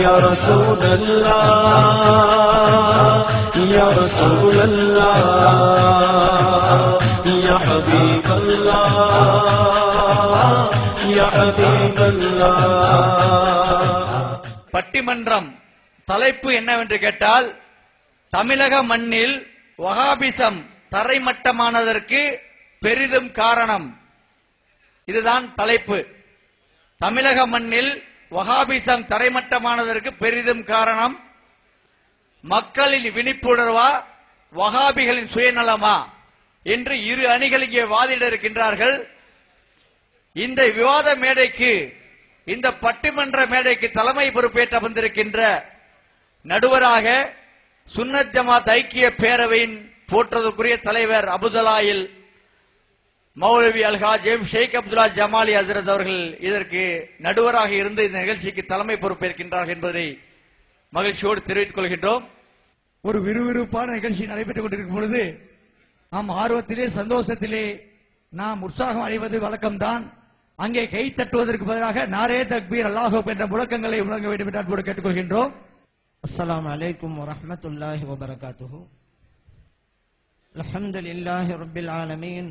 يا رسول الله يا رسول الله يا حبيب الله يا حبيب الله. பட்டிமன்றம் தலைப்பு என்னவென்று கேட்டால், தமிழக மண்ணில் வஹாபிசம் தரைமட்டமானதற்கு பெரிதும் காரணம். இதுதான் தலைப்பு. தமிழக மண்ணில் வஹாபிசம் தரைமட்டமானதற்கு பெரிதும் காரணம் மக்களின் விழிப்புணர்வா, வஹாபிகளின் சுயநலமா என்று இரு அணிகள் இங்கே வாதிட இருக்கின்றார்கள். இந்த விவாத மேடைக்கு, இந்த பட்டிமன்ற மேடைக்கு தலைமை பொறுப்பேற்ற வந்திருக்கின்ற நடுவராக சுன்னத் ஜமாத் ஐக்கிய பேரவையின் போற்றுவதற்குரிய தலைவர் அபுதலாயில் மௌலவி அல்ஹாஜ் ஷேக் அப்துல்லா ஜமாலி ஹசரத் அவர்கள் இதற்கு நடுவராக இருந்து இந்த நிகழ்ச்சிக்கு தலைமை பொறுப்பேற்கின்றார்கள் என்பதை மகிழ்ச்சியோடு தெரிவித்துக் கொள்கின்றோம். ஒரு விறுவிறுப்பான நிகழ்ச்சி நடைபெற்றுக் கொண்டிருக்கும் பொழுது நாம் ஆர்வத்திலே, சந்தோஷத்திலே நாம் உற்சாகம் அடைவது வழக்கம்தான். அங்கே கை தட்டுவதற்கு பதிலாக நாரே தக்பீர் அல்லாஹ் என்ற முழக்கங்களை முழங்க வேண்டும் என்று அன்போடு கேட்டுக்கொள்கின்றோம். அஸ்ஸலாமு அலைக்கும் வரஹ்மத்துல்லாஹி வபரகாத்துஹு. அல்ஹம்துலில்லாஹி ரப்பில் ஆலமீன்.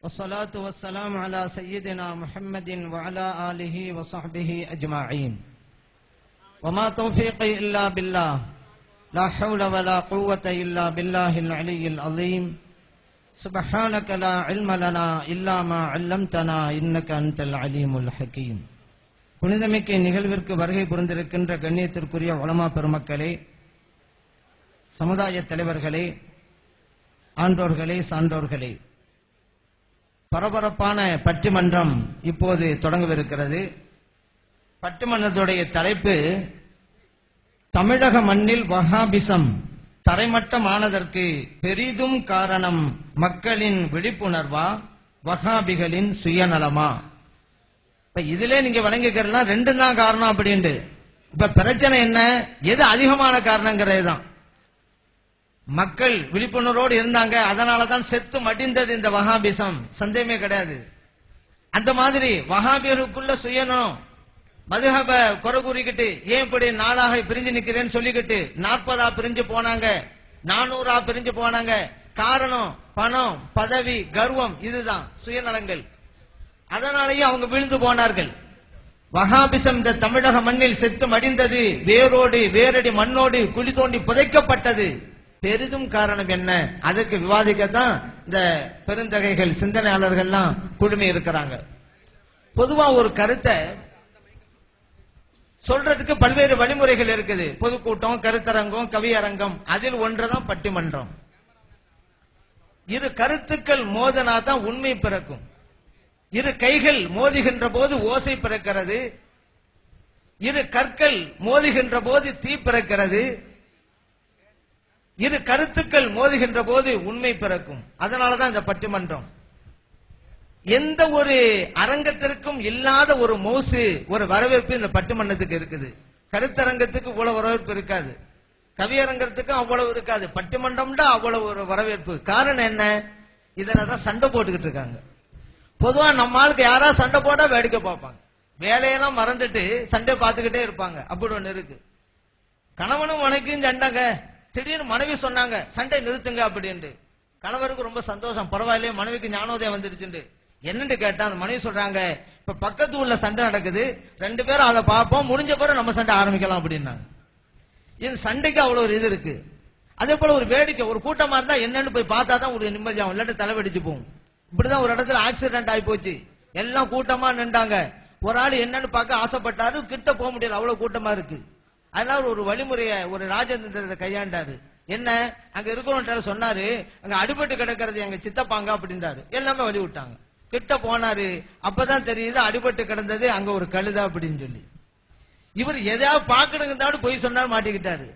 வஸ்ஸலாத்து வஸ்ஸலாமு அலா சய்யிதினா முஹம்மதின் வ அலா ஆலிஹி வ ஸஹ்பிஹி அஜ்மஈன். வமா தௌஃபீகி இல்லா பில்லாஹ். லா ஹவ்ல வலா குவத இல்லா பில்லாஹில் அலிய்யில் அஸீம். சுப்ஹானக லா இல்ம லனா இல்லா மா அல்லம்தனா இன்னக அன்தல் அலீமுல் ஹகீம். புனிதமிக்க நிகழ்விற்கு வருகை புரிந்திருக்கின்ற கண்ணியத்திற்குரிய உலமா பெருமக்களே, சமுதாய தலைவர்களே, ஆண்டோர்களே, சான்றோர்களே, பரபரப்பான பட்டிமன்றம் இப்போது தொடங்கவிருக்கிறது. பட்டிமன்றத்துடைய தலைப்பு, தமிழக மண்ணில் வஹாபிசம் தரைமட்டமானதற்கு பெரிதும் காரணம் மக்களின் விழிப்புணர்வா, வஹாபிகளின் சுயநலமா? இப்ப இதுல நீங்க வழங்கிக்கிறதுலாம் ரெண்டும் தான் காரணம் அப்படின்ட்டு. இப்ப பிரச்சனை என்ன, எது அதிகமான காரணங்கிறது தான். மக்கள் விழிப்புணர்வோடு இருந்தாங்க, அதனாலதான் செத்து மடிந்தது இந்த வஹாபிசம், சந்தேகமே கிடையாது. அந்த மாதிரி வஹாபியருக்குள்ள சுயநலம், மதுஹப குறை கூறிக்கிட்டு ஏன் இப்படி நாளாக பிரிஞ்சு நிக்கிறேன்னு சொல்லிக்கிட்டு 40 பிரிஞ்சு போனாங்க, 400 பிரிஞ்சு போனாங்க. காரணம் பணம், பதவி, கர்வம், இதுதான் சுயநலங்கள். அதனாலேயே அவங்க விழுந்து போனார்கள். வஹாபிசம் இந்த தமிழக மண்ணில் செத்து மடிந்தது, வேரோடு வேரடி மண்ணோடு குழி தோண்டி புதைக்கப்பட்டது. பெரிதும் காரணம் என்ன, அதற்கு விவாதிக்கத்தான் இந்த பெருந்தகைகள், சிந்தனையாளர்கள்லாம் குழுமி இருக்கிறாங்க. பொதுவா ஒரு கருத்தை சொல்றதுக்கு பல்வேறு வழிமுறைகள் இருக்குது. பொதுக்கூட்டம், கருத்தரங்கம், கவியரங்கம், அதில் ஒன்றுதான் பட்டிமன்றம். இரு கருத்துக்கள் மோதனா தான் உண்மை பிறக்கும். இரு கைகள் மோதுகின்ற போது ஓசை பிறக்கிறது, இரு கற்கள் மோதுகின்ற போது தீ பிறக்கிறது, இரு கருத்துக்கள் மோதுகின்ற போது உண்மை பிறக்கும். அதனாலதான் இந்த பட்டிமன்றம். எந்த ஒரு அரங்கத்திற்கும் இல்லாத ஒரு மௌசு, ஒரு வரவேற்பு இந்த பட்டிமன்றத்துக்கு இருக்குது. கருத்தரங்கத்துக்கு இவ்வளவு வரவேற்பு இருக்காது, கவியரங்கத்துக்கு அவ்வளவு இருக்காது, பட்டிமன்றம்டா அவ்வளவு ஒரு வரவேற்பு. காரணம் என்ன, இதனாலதான் சண்டை போட்டுக்கிட்டு இருக்காங்க. பொதுவா நம்ம ஆளுக்கு யாரா சண்டை போட்டா வேடிக்கை பார்ப்பாங்க, வேலையெல்லாம் மறந்துட்டு சண்டை பார்த்துக்கிட்டே இருப்பாங்க. அப்படி ஒண்ணு இருக்கு. கணவனும் மனைவியும் சண்டைங்க, திடீர்னு மனைவி சொன்னாங்க சண்டை நிறுத்துங்க அப்படின்ட்டு. கணவருக்கு ரொம்ப சந்தோஷம், பரவாயில்லையே மனைவிக்கு ஞானோதயம் வந்துருச்சுண்டு. என்னன்னு கேட்டா அந்த மனைவி சொல்றாங்க, இப்ப பக்கத்து ஊர்ல சண்டை நடக்குது, 2 பேரும் அதை பார்ப்போம், முடிஞ்ச பிறகு நம்ம சண்டை ஆரம்பிக்கலாம் அப்படின்னாங்க. இது சண்டைக்கு அவ்வளவு ஒரு இது இருக்கு. அதே போல ஒரு வேடிக்கை, ஒரு கூட்டமா இருந்தா என்னன்னு போய் பார்த்தா தான் ஒரு நிம்மதியாகும், இல்லாட்டி தலைவடிச்சு போகும். இப்படிதான் ஒரு இடத்துல ஆக்சிடென்ட் ஆகி போச்சு, எல்லாம் கூட்டமா நின்றாங்க. ஒரு ஆள் என்னன்னு பார்க்க ஆசைப்பட்டாரு, கிட்ட போக முடியல, அவ்வளவு கூட்டமா இருக்கு. அதனால ஒரு வழிமுறைய, ஒரு ராஜேந்திரத்தை கையாண்டாரு. என்ன, அங்க இருக்கிறவங்க சொன்னாரு, அங்க அடிபட்டு கிடக்கிறது எங்க சித்தப்பாங்க அப்படின்றாரு. எல்லாமே வழி விட்டாங்க. கிட்ட போனாரு, அப்பதான் தெரியுது அடிபட்டு கிடந்தது அங்க ஒரு கழுதா அப்படின்னு சொல்லி. இவர் எதையாவது பாக்கணுங்கிறதாடு போய் சொன்னார், மாட்டிக்கிட்டாரு.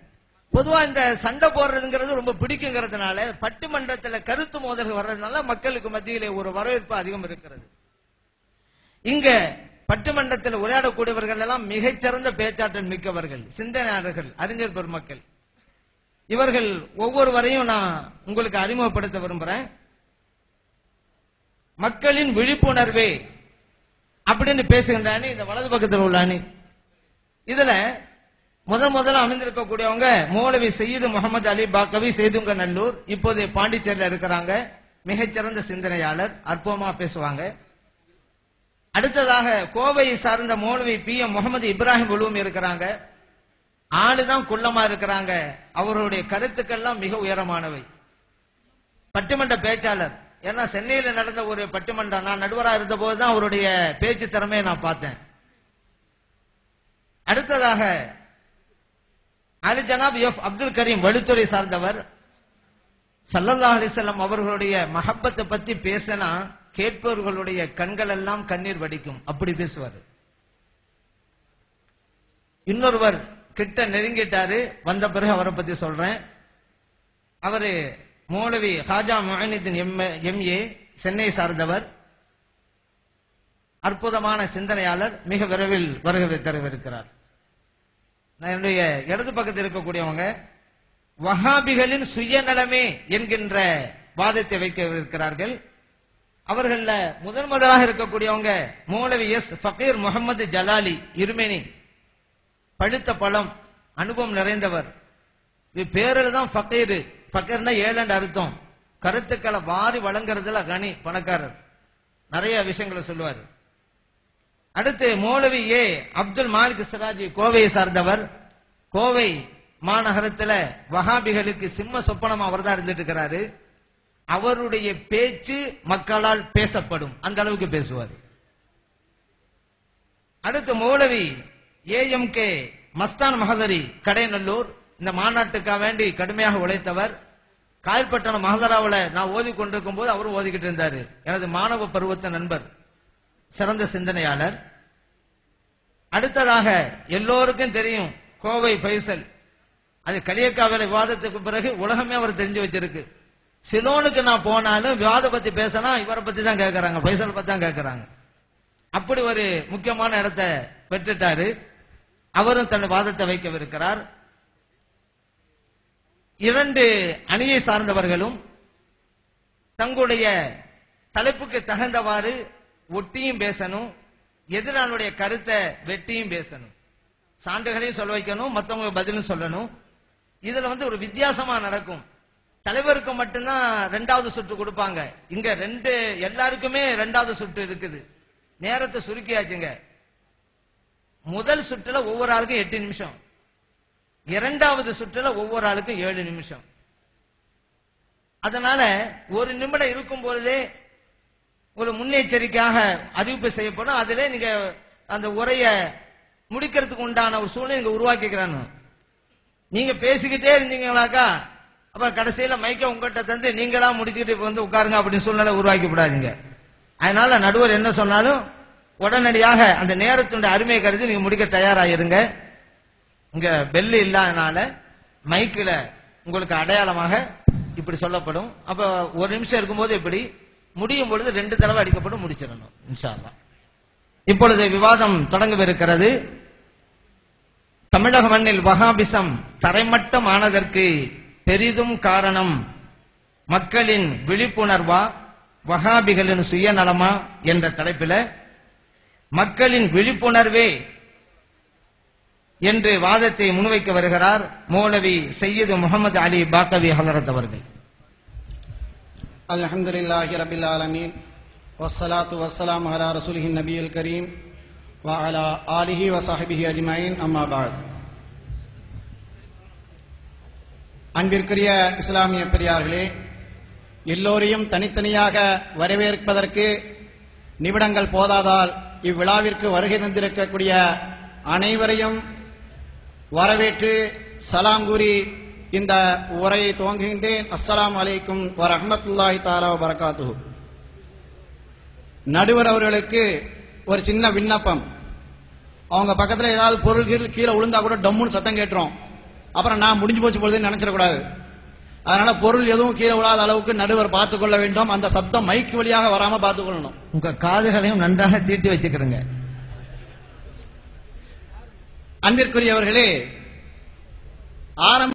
பொதுவா இந்த சண்டை போடுறதுங்கிறது ரொம்ப பிடிக்குங்கிறதுனால, பட்டிமன்றத்துல கருத்து மோதல்கள் வர்றதுனால மக்களுக்கு மத்தியிலே ஒரு வரவேற்பு அதிகம் இருக்கிறது. இங்க பட்டிமன்றத்தில் உரையாடக்கூடியவர்கள் எல்லாம் மிகச்சிறந்த பேச்சாற்றல் மிக்கவர்கள், சிந்தனையாளர்கள், அறிஞர் பெருமக்கள். இவர்கள் ஒவ்வொருவரையும் நான் உங்களுக்கு அறிமுகப்படுத்த விரும்புறேன். மக்களின் விழிப்புணர்வே அப்படின்னு பேசுகின்ற அணி இந்த வலது பக்கத்தில் உள்ள அணி. இதுல முதல்ல அமைந்திருக்கக்கூடியவங்க மௌலவி சையீது முகமது அலி பாக்கவி செய்துங்கநல்லூர், இப்போது பாண்டிச்சேரியில் இருக்கிறாங்க. மிகச்சிறந்த சிந்தனையாளர், அற்புதமா பேசுவாங்க. அடுத்ததாக கோவையை சார்ந்த மௌலவி PM முகமது இப்ராஹிம் உலூமி இருக்கிறாங்க. ஆளுதான் குள்ளமா இருக்கிறாங்க. அவருடைய கருத்துக்கள்லாம் மிக உயரமானவை. பட்டிமன்ற பேச்சாளர். ஏன்னா சென்னையில் நடந்த ஒரு பட்டிமன்றம், நான் நடுவராக இருந்த போதுதான் அவருடைய பேச்சு திறமையை நான் பார்த்தேன். அடுத்ததாக அலி ஜனாப் எஃப் அப்துல் கரீம் வழித்துறை சார்ந்தவர். ஸல்லல்லாஹு அலைஹி வஸல்லம் அவர்களுடைய மஹப்பத்தை பத்தி பேசினா கேட்பவர்களுடைய கண்கள் எல்லாம் கண்ணீர் வடிக்கும், அப்படி பேசுவார். இன்னொருவர் கிட்ட நெருங்கிட்டாரு, வந்த பிறகு அவரை பத்தி சொல்றேன். அவரு மௌலவி ஹாஜா முஹைனுதீன் MA சென்னை சார்ந்தவர், அற்புதமான சிந்தனையாளர், மிக விரைவில் வருகை தரவிருக்கிறார். என்னுடைய இடது பக்கத்தில் இருக்கக்கூடியவங்க வஹாபிகளின் சுயநலமே என்கின்ற வாதத்தை வைக்க இருக்கிறார்கள். அவர்கள முதலாக இருக்கக்கூடியவங்க மௌலவி எஸ் ஃபகீர் முகமது ஜலாலி இருமேனி, பழுத்த பழம், அனுபவம் நிறைந்தவர். பேரில் தான் ஃபகீர், ஃபகீர்னா ஏழண்டு அர்த்தம். கருத்துக்களை வாரி வழங்குறதுல கனி, பணக்காரர், நிறைய விஷயங்களை சொல்லுவார். அடுத்து மௌலவி ஏ அப்துல் மாலிக் சிராஜி கோவையை சார்ந்தவர். கோவை மாநகரத்தில் வஹாபிகளுக்கு சிம்ம சொப்பனம் அவர் தான் இருந்துட்டு இருக்கிறாரு. அவருடைய பேச்சு மக்களால் பேசப்படும், அந்த அளவுக்கு பேசுவார். அடுத்து மௌலவி AMK மஸ்தான் மஹதரி கடைநல்லூர், இந்த மாநாட்டுக்காக வேண்டி கடுமையாக உழைத்தவர். காயல்பட்டணம் மஹதராவில் நான் ஓதி கொண்டிருக்கும் போது அவரும் ஓதிக்கிட்டு இருந்தாரு. எனது மாணவ பருவத்த நண்பர், சிறந்த சிந்தனையாளர். அடுத்ததாக எல்லோருக்கும் தெரியும் கோவை ஃபைசல். அது கலியக்காவில விவாதத்துக்கு பிறகு உலகமே அவர் தெரிஞ்சு வச்சிருக்கு. சிலோனுக்கு நான் போனாலும் விவாதம் பத்தி பேசினா இவரை பத்தி தான் கேட்கறாங்க, ஃபைசல் பத்தி தான் கேட்கறாங்க. அப்படி ஒரு முக்கியமான இடத்தை பெற்றுட்டாரு. அவரும் தன் வாதத்தை வைக்கவிருக்கிறார். இரண்டு அணியை சார்ந்தவர்களும் தங்களுடைய தலைப்புக்கு தகுந்தவாறு ஒட்டியும் பேசணும், எதிராளுடைய கருத்தை வெட்டியும் பேசணும், சான்றுகளையும் சொல்ல வைக்கணும், மற்றவங்க பதிலும் சொல்லணும். இதுல ஒரு வித்தியாசமா நடக்கும். தலைவருக்கு மட்டும்தான் ரெண்டாவது சுற்று கொடுப்பாங்க. இங்க எல்லாருக்குமே ரெண்டாவது சுற்று இருக்குது. நேரத்தை சுருக்கியாச்சுங்க. முதல் சுற்றுல ஒவ்வொரு ஆளுக்கும் 8 நிமிஷம், இரண்டாவது சுற்றுல ஒவ்வொரு ஆளுக்கும் 7 நிமிஷம். அதனால ஒரு நிமிடம் இருக்கும் பொழுதே ஒரு முன்னெச்சரிக்கையாக அறிவிப்பு செய்யப்படும். அதிலே நீங்க அந்த உரைய முடிக்கிறதுக்கு உண்டான ஒரு சூழ்நிலை நீங்க உருவாக்கிக்கிறாங்க. நீங்க பேசிக்கிட்டே இருந்தீங்களாக்கா அப்புறம் கடைசியில மைக்க உங்ககிட்ட தந்து நீங்களா முடிச்சுக்கிட்டு உட்காருங்க அப்படின்னு சூழ்நிலை உருவாக்கி விடாதீங்க. அதனால நடுவர் என்ன சொன்னாலும் உடனடியாக அந்த நேரத்துடைய அருமையை கருதி நீங்க முடிக்க தயாராயிருங்க. இங்க பெல்லு இல்லாதனால மைக்கில் உங்களுக்கு அடையாளமாக இப்படி சொல்லப்படும். அப்ப ஒரு நிமிஷம் இருக்கும்போது இப்படி முடியும் பொழுது 2 தடவை அடிக்கப்படும், முடிச்சிடணும் இன்ஷா அல்லாஹ். இப்பொழுது விவாதம் தொடங்கவிருக்கிறது. தமிழக மண்ணில் வஹாபிசம் தரைமட்டம் ஆனதற்கு பெரிதும் காரணம் மக்களின் விழிப்புணர்வா வஹாபிகளின் சுயநலமா என்ற தலைப்பில் மக்களின் விழிப்புணர்வே என்று வாதத்தை முன்வைக்க வருகிறார் மௌலவி சையீது முகமது அலி பாக்கவி ஹலரத் அவர்கள். அல்ஹம்துலில்லாஹி ரப்பில் ஆலமீன் வஸ்ஸலாத்து வஸ்ஸலாமு அலா ரசூலிஹின் நபியில் கரீம் வ அலா ஆலிஹி வ ஸஹ்பிஹி அஜ்மஈன், அம்மா பஅத். அன்பிற்குரிய இஸ்லாமிய பெரியார்களே, எல்லோரையும் தனித்தனியாக வரவேற்பதற்கு நிமிடங்கள் போதாதால் இவ்விழாவிற்கு வருகை தந்திருக்கக்கூடிய அனைவரையும் வரவேற்று சலாம் கூறி இந்த உரையை துவங்குகின்றேன். அஸ்ஸலாமு அலைக்கும் வரஹ்மத்துல்லாஹி தஆலா வ பரகாத்துஹு. நடுவர் அவர்களுக்கு ஒரு சின்ன விண்ணப்பம். அவங்க பக்கத்தில் ஏதாவது பொருள்கள் கீழே விழுந்தா கூட டம்முன்னு சத்தம் கேட்டுரும். அப்புறம் நான் முடிஞ்சு போச்சு பொழுதுன்னு நினைச்சிடக்கூடாது. அதனால பொருள் எதுவும் கீழே விழாத அளவுக்கு நடுவர் பார்த்துக் கொள்ள வேண்டும். அந்த சப்தம் மைக் வழியாக வராம பார்த்துக் கொள்ளணும். உங்க காதுகளையும் நன்றாக தீட்டி வச்சுக்கிறங்க. அன்பிற்குரியவர்களே, ஆரம்ப